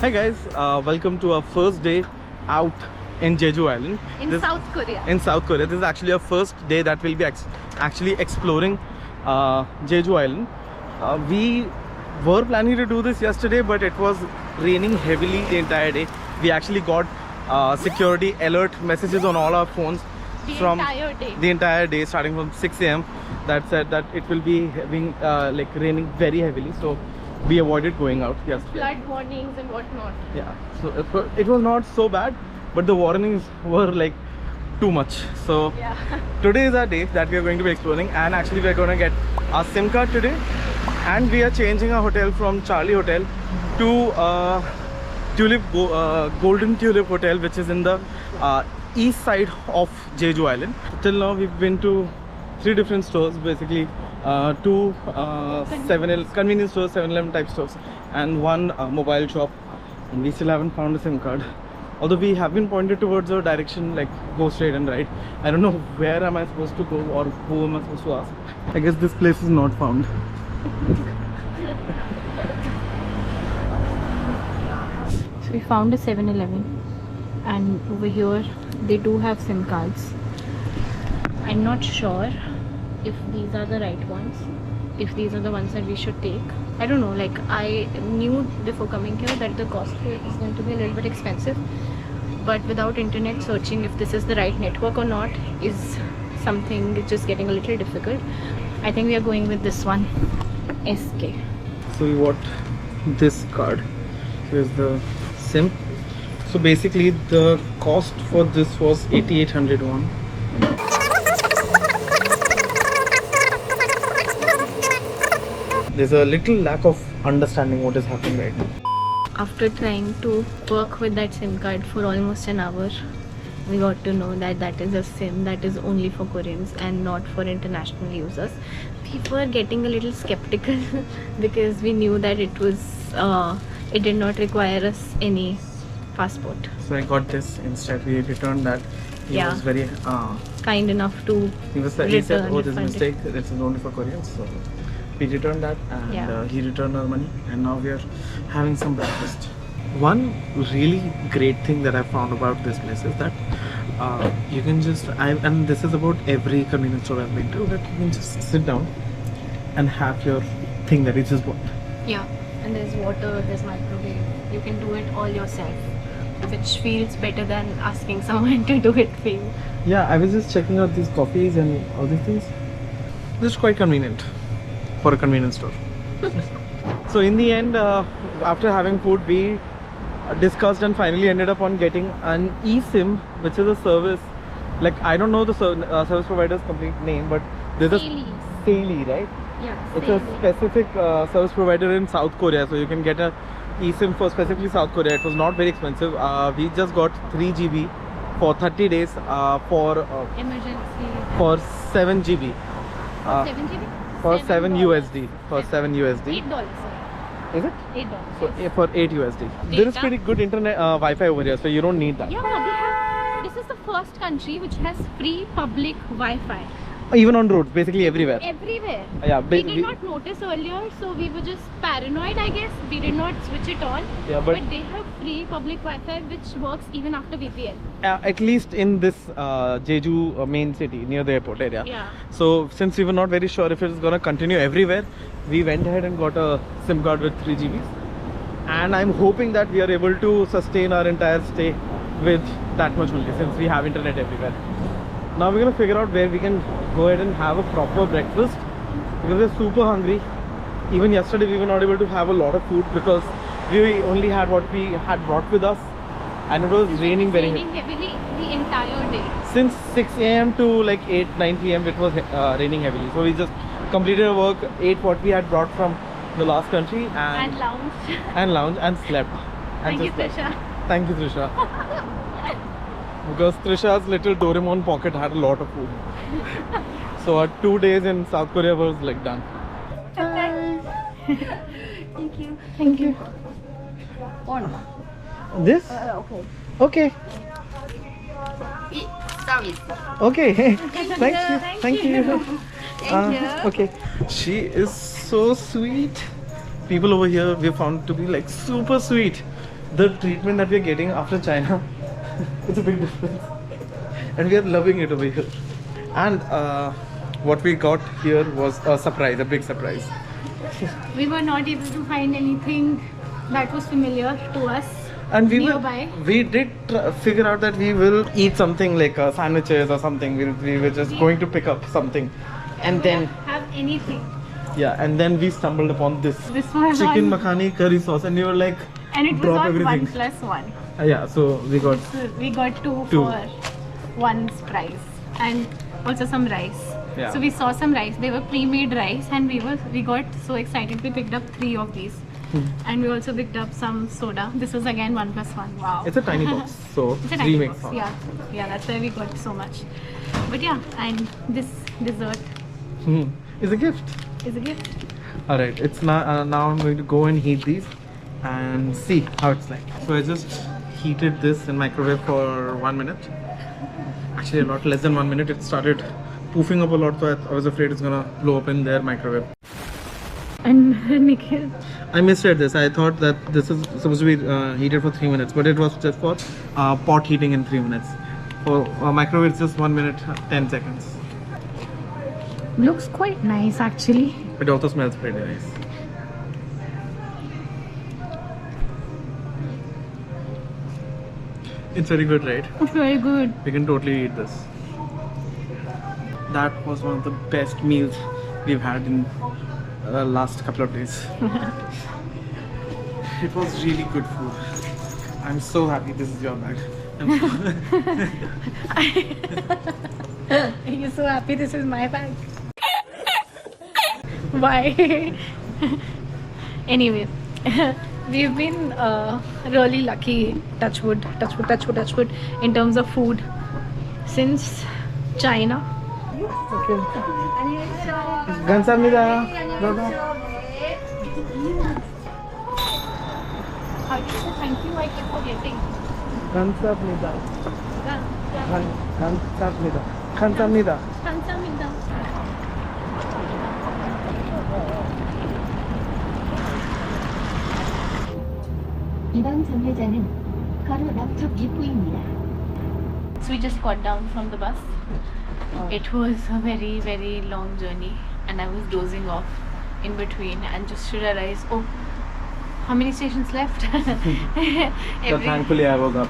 Hi guys, welcome to our first day out in Jeju Island. In South Korea. In South Korea. This is actually our first day that we'll be actually exploring Jeju Island. We were planning to do this yesterday, but it was raining heavily the entire day. We actually got security alert messages on all our phones the entire day starting from 6 a.m. that said that it will be like raining very heavily. So we avoided going out yesterday. Flood warnings and whatnot. Yeah, so it was not so bad, but the warnings were like too much. So yeah. Today is our day that we are going to be exploring, and actually we are going to get our SIM card today, and we are changing our hotel from Charlie Hotel to Golden Tulip Hotel, which is in the east side of Jeju Island. Till now we've been to 3 different stores, basically 2 convenience stores, 7-Eleven type stores, and 1 mobile shop, and we still haven't found a SIM card. Although we have been pointed towards a direction like go straight and right. I don't know where am I supposed to go or who am I supposed to ask. I guess this place is not found. So we found a 7-Eleven, and over here they do have SIM cards. I'm not sure if these are the right ones, if these are the ones that we should take. I don't know, like I knew before coming here that the cost here is going to be a little bit expensive, but without internet searching if this is the right network or not is something it's just getting a little difficult. I think we are going with this one, SK. So we bought this card. Here's the SIM. So basically the cost for this was 8800 won. There's a little lack of understanding what is happening right now. After trying to work with that SIM card for almost an hour, we got to know that that is a SIM that is only for Koreans and not for international users. We were getting a little skeptical because we knew that it did not require us any passport. So I got this instead. We returned that. He was very kind enough to he said, oh, this mistake, this is only for Koreans. So we returned that, and he returned our money, and now we are having some breakfast. One really great thing that I found about this place is that you can just, and this is about every convenience store I've been to, that you can just sit down and have your thing that you just bought. Yeah, and there's water, there's microwave. You can do it all yourself, which feels better than asking someone to do it for you. Yeah, I was just checking out these coffees and all these things. This is quite convenient for a convenience store. So in the end, after having food, we discussed and finally ended up on getting an eSIM, which is a service, like I don't know the service provider's complete name, but there's a Saeli, right? Yeah, it's a specific service provider in South Korea, so you can get a eSIM for specifically South Korea. It was not very expensive. We just got 3 GB for 30 days for emergency for 7 GB. 7 GB? For 7 USD. For 7 USD. $8. Is it? $8. So for 8 USD. There is pretty good internet Wi-Fi over here, so you don't need that. Yeah, they have. This is the first country which has free public Wi-Fi. Even on roads, basically everywhere. Everywhere. Yeah, we did not notice earlier, so we were just paranoid, I guess. We did not switch it on. Yeah, but they have free public Wi-Fi which works even after VPN. At least in this Jeju main city near the airport area. Yeah. So since we were not very sure if it is gonna continue everywhere, we went ahead and got a SIM card with 3 GBs. And I'm hoping that we are able to sustain our entire stay with that much only, since we have internet everywhere. Now we're gonna figure out where we can go ahead and have a proper breakfast, because we're super hungry. Even yesterday we were not able to have a lot of food because we only had what we had brought with us, and it was raining very heavily the entire day. Since 6 a.m. to like 8-9 p.m. it was raining heavily. So we just completed our work, ate what we had brought from the last country, and lounged and slept. Thank you, Trisha. Thank you, Trisha. Because Trisha's little Doraemon pocket had a lot of food. So our 2 days in South Korea was like done. Thank you. Thank you. This? Okay. Okay. Sorry. Okay. Thank you. Thank you. Okay. She is so sweet. People over here we found to be like super sweet. the treatment that we are getting after China, it's a big difference. And we are loving it over here. And what we got here was a surprise, a big surprise. We were not able to find anything that was familiar to us. And nearby. we did figure out that we will eat something like sandwiches or something. We were just going to pick up something. And then, have anything. yeah, and then we stumbled upon this This was chicken on, makhani curry sauce, and we were like, and it was drop on everything. 1+1. Yeah, so we got So we got two Two. for one's price, and also some rice. Yeah. So we saw some rice. They were pre-made rice, and we got so excited. We picked up 3 of these, and we also picked up some soda. This was again 1+1. Wow. it's a tiny box, so It's a 3 tiny makes box. sense. Yeah. That's why we got so much. But yeah, and this dessert It's a gift. is a gift. All right, it's now I'm going to go and heat these and see how it's like. So I just heated this in microwave for 1 minute. Actually, a lot less than 1 minute. It started poofing up a lot, so I was afraid it's gonna blow up in their microwave. And Nikhil, I misread this. I thought that this is supposed to be heated for 3 minutes, but it was just for pot heating in 3 minutes. For microwave, it's just 1 minute 10 seconds. looks quite nice actually. It also smells pretty nice. It's very good, right? It's very good. We can totally eat this. That was one of the best meals we've had in the last couple of days. It was really good food. I'm so happy this is your bag. You're so happy this is my bag. Why? Anyway, we've been really lucky, touch wood, in terms of food since China. 감사합니다. How do you say thank you? I keep forgetting. 감사합니다. 감사합니다. 감사합니다. 감사합니다. 이번 정류장은 가로 남쪽 입구입니다. So we just got down from the bus. It was a very, very long journey, and I was dozing off in between and just realized, oh, how many stations left? So thankfully I was up.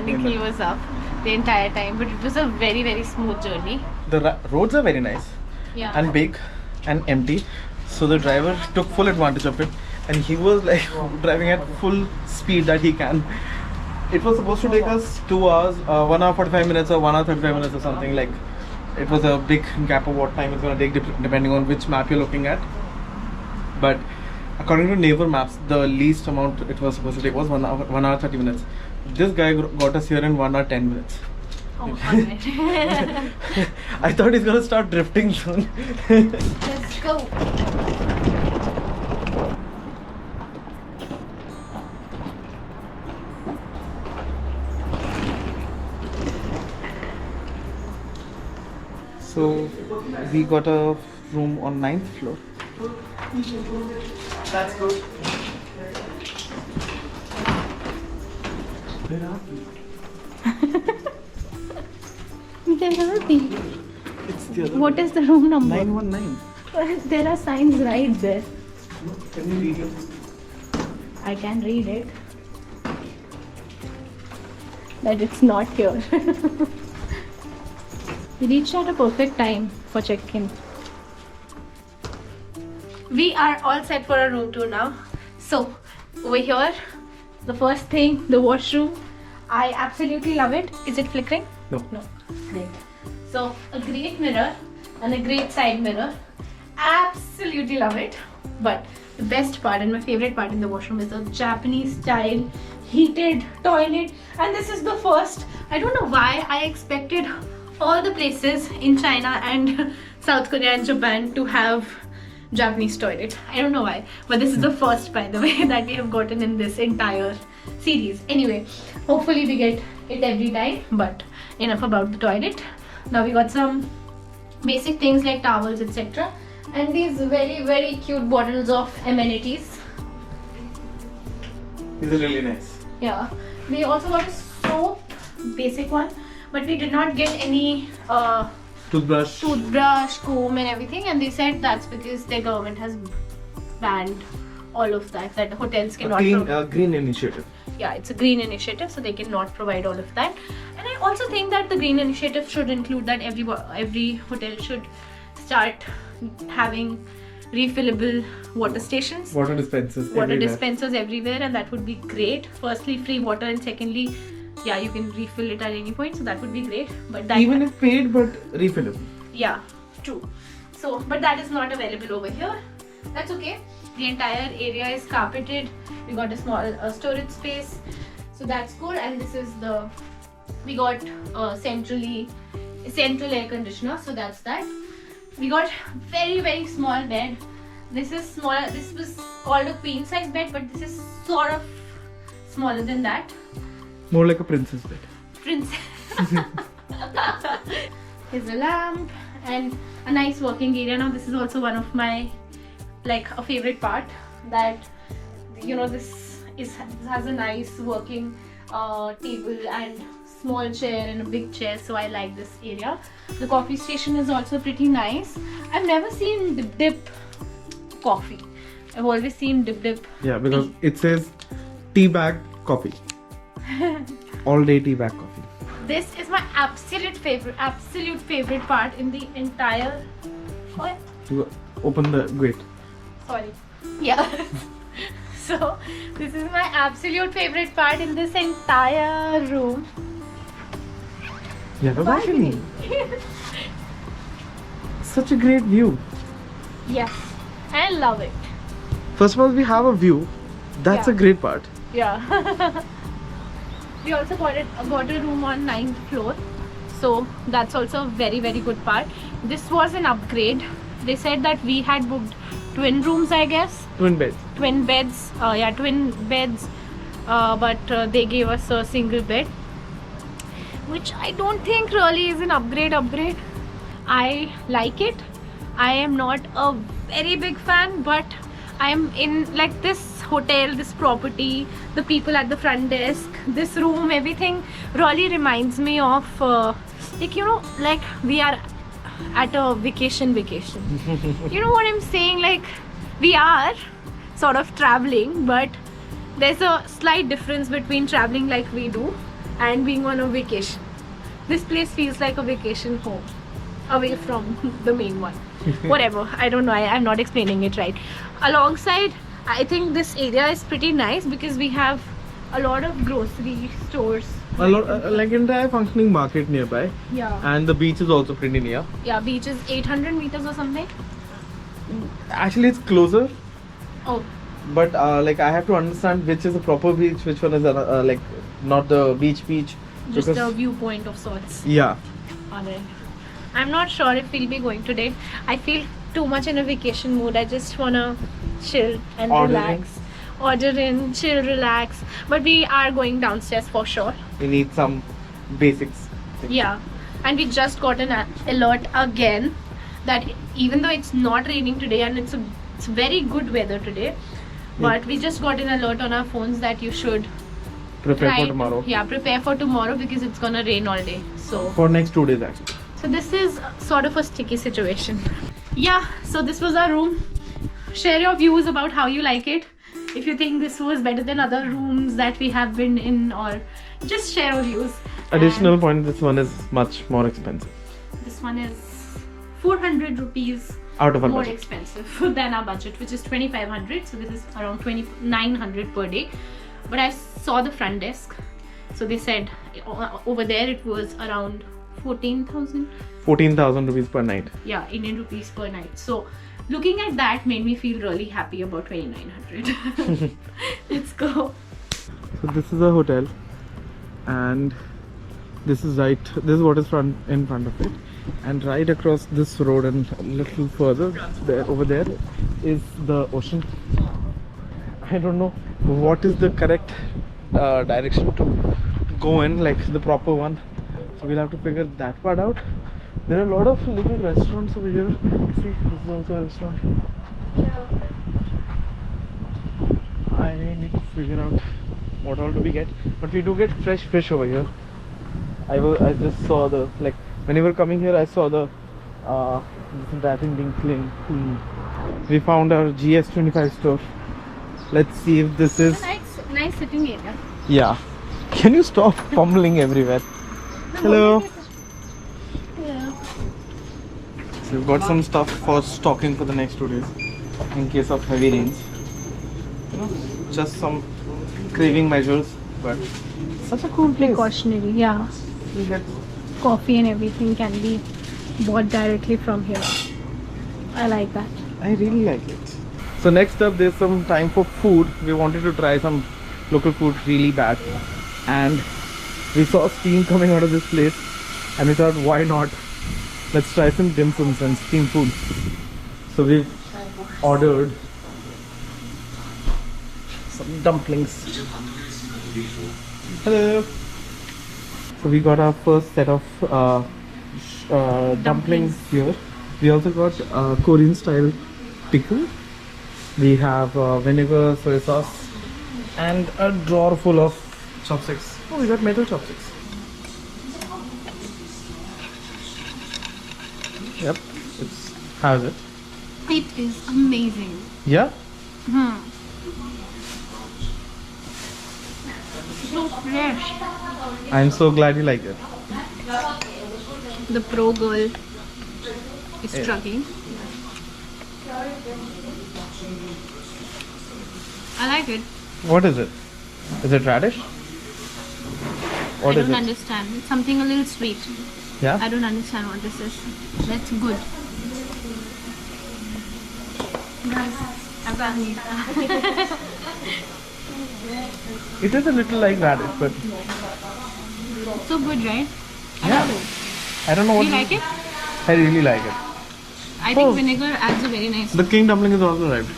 Nikhil was up the entire time, but it was a very, very smooth journey. The roads are very nice Yeah. and big and empty, so the driver took full advantage of it, and he was like driving at full speed that he can. It was supposed to take us 2 hours, 1 hour 45 minutes or 1 hour 35 minutes or something. Like, it was a big gap of what time it's going to take depending on which map you're looking at. But according to Naver Maps, the least amount it was supposed to take was 1 hour 30 minutes. This guy got us here in 1 hour 10 minutes. Oh, alright. I thought he's gonna start drifting soon. Let's go. So we got a room on 9th floor. That's good. There are the. It's the other What is the room number? 919. There are signs right there. Can you read it? I can read it. That it's not here. We reached at a perfect time for check-in. We are all set for a room tour now. So, over here, the first thing, the washroom. I absolutely love it. Is it flickering? No. No. Great. So, a great mirror and a great side mirror. Absolutely love it. But the best part and my favorite part in the washroom is the Japanese style heated toilet. And this is the first. I don't know why I expected all the places in China and South Korea and Japan to have Japanese toilet. I don't know why, but this is the first, by the way, that we have gotten in this entire series. Anyway, hopefully we get it every time, but enough about the toilet. Now we got some basic things like towels, etc. And these very, very cute bottles of amenities. These are really nice. Yeah, we also got a soap, basic one, but we did not get any Toothbrush. toothbrush, comb, and everything. And they said that's because their government has banned all of that. That hotels cannot. Green initiative. Yeah, it's a green initiative, so they cannot provide all of that. And I also think that the green initiative should include that every hotel should start having refillable water stations. Water dispensers. Water everywhere. dispensers everywhere, and that would be great. Firstly, free water, and secondly, yeah, you can refill it at any point, so that would be great. But that Even if paid, but refillable. yeah, true. So, but that is not available over here. That's okay. The entire area is carpeted. We got a small storage space, so that's cool. And this is we got central air conditioner, so that's that. We got very small bed. This is smaller. This was called a queen size bed, but this is sort of smaller than that. More like a princess bed. Princess. Here's a lamp and a nice working area. Now this is also one of my a favorite part, that this has a nice working table and small chair and a big chair, so I like this area. The coffee station is also pretty nice. I've never seen dip coffee. I've always seen dip. Yeah, because it says tea bag coffee. All day tea bag coffee. This is my absolute favorite part in the entire. Oh, You open the gate. sorry. Yeah. So this is my absolute favorite part in this entire room. Yeah, the balcony. Such a great view. Yes, I love it. First of all, we have a view. That's Yeah. a great part. Yeah. We also got a room on 9th floor, so that's also a very good part. This was an upgrade. They said that we had booked twin rooms, I guess. Twin beds. Twin beds. Twin beds. But they gave us a single bed, which I don't think really is an upgrade. I like it. I am not a very big fan, but I am in this hotel, this property, the people at the front desk, this room, everything really reminds me of we are at a vacation. You know what I'm saying? We are sort of traveling, but there's a slight difference between traveling like we do and being on a vacation. This place feels like a vacation home, away from the main one. Whatever, I don't know, I'm not explaining it right. Alongside, I think this area is pretty nice because we have a lot of grocery stores. A lot, entire functioning market nearby. Yeah. And the beach is also pretty near. Yeah, beach is 800 meters or something. Actually, it's closer. Oh, But I have to understand which is the proper beach, which one is not the beach. just because- a viewpoint of sorts. Yeah. Alright. I'm not sure if we'll be going today. I feel too much in a vacation mood. I just wanna chill and relax. Order in, chill, relax. But we are going downstairs for sure. We need some basics. Yeah. And we just got an alert again that even though it's not raining today and it's very good weather today, but we just got an alert on our phones that you should Prepare try for to- tomorrow. Yeah, prepare for tomorrow because it's gonna rain all day. So For next 2 days actually. So this is sort of a sticky situation. Yeah, so this was our room. Share your views about how you like it. If you think this was better than other rooms that we have been in, or just share your views. Additional point, this one is much more expensive. And this one is 400 rupees Out of our more budget. expensive than our budget, which is 2500. So this is around 2900 per day. But I saw the front desk. So they said over there it was around 14,000. 14,000 rupees per night. Yeah, Indian rupees per night. So looking at that made me feel really happy about 2900. Let's go. So this is a hotel, and this is what is in front of it, and right across this road and a little further over there is the ocean. I don't know what is the correct direction to go in, the proper one, so we'll have to figure that part out. There are a lot of little restaurants over here. See, this is also a restaurant. I need to figure out what all do we get, but we do get fresh fish over here. I just saw the, like, when we were coming here, I saw the wrapping being clean. We found our GS25 store. Let's see if this is. Nice sitting area. Yeah. Can you stop fumbling everywhere? Hello. Yeah. So we've got some stuff for stocking for the next 2 days in case of heavy rains. You know, just some craving measures, but such a cool place. Precautionary, yeah. We get Coffee and everything can be bought directly from here. I like that. I really like it. So next up, there's some time for food. We wanted to try some local food really bad, and we saw steam coming out of this place, and we thought, why not? Let's try some dim sums and steamed food. So we've ordered some dumplings. Hello. So we got our first set of dumplings here. We also got Korean style pickle. We have vinegar, soy sauce, and a drawer full of chopsticks. Oh, we got metal chopsticks. Yep. How's it? It is amazing. Yeah? So fresh. I'm so glad you like it. The pro girl is struggling. I like it. What is it? Is it radish? What I is don't it? understand. It's something a little sweet. Yeah? I don't understand what this is. That's good. It is a little like radish, but So good, right? yeah. I don't know Do what. you like it? I really like it. I think Oh. vinegar adds a very nice. The king dumpling is also arrived.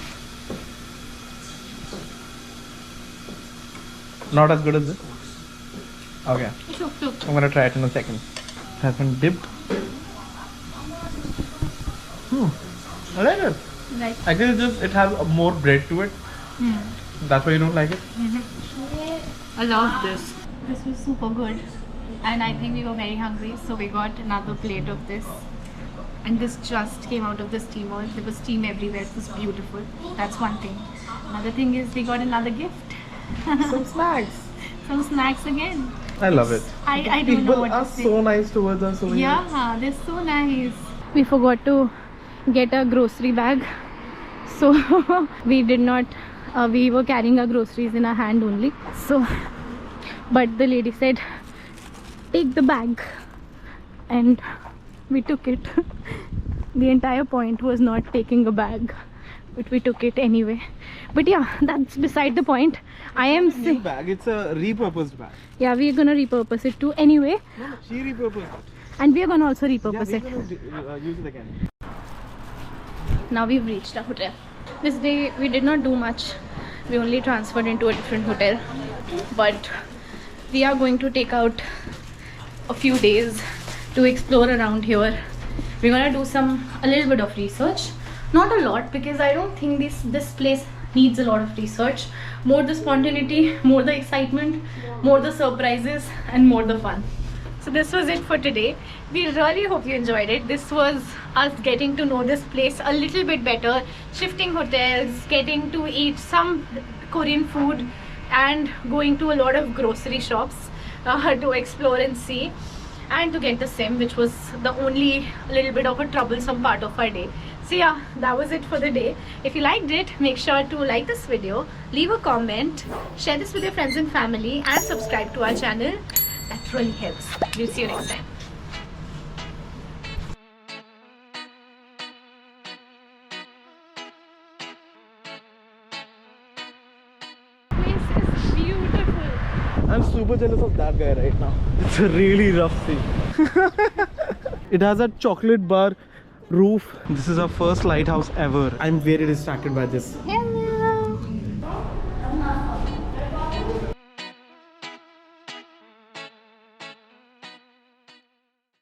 Not as good as this. Okay, Look. I'm gonna try it in a second. Has been dipped. I like it. Right. Actually, it has more bread to it. That's why you don't like it. I love this. This was super good. And I think we were very hungry, so we got another plate of this. And this just came out of the steamer. There was steam everywhere. It was beautiful. That's one thing. Another thing is we got another gift. Some snacks. Some snacks again. I love it. I don't know People what are to say. so nice towards us. over here. Yeah, they're so nice. We forgot to get a grocery bag, so we did not. We were carrying our groceries in our hand only. So, but the lady said, "Take the bag," and we took it. The entire point was not taking a bag, but we took it anyway. But yeah, that's beside the point. I am New bag. It's a repurposed bag. yeah, we're gonna repurpose it too anyway, No, she repurposed it. and we're gonna also Yeah, repurpose we're it. gonna use it again. Now we've reached our hotel. This day we did not do much. We only transferred into a different hotel, but we are going to take out a few days to explore around here. We're gonna do a little bit of research, not a lot, because I don't think this place needs a lot of research. More the spontaneity, more the excitement, more the surprises, and more the fun. So this was it for today. We really hope you enjoyed it. This was us getting to know this place a little bit better, shifting hotels, getting to eat some Korean food, and going to a lot of grocery shops to explore and see, and to get the sim, which was the only little bit of a troublesome part of our day. So yeah, that was it for the day. If you liked it, make sure to like this video, leave a comment, share this with your friends and family, and subscribe to our channel. That really helps. We'll see you next time. This is beautiful. I'm super jealous of that guy right now. It's a really rough scene. It has a chocolate bar roof. This is our first lighthouse ever. I'm very distracted by this. Hello.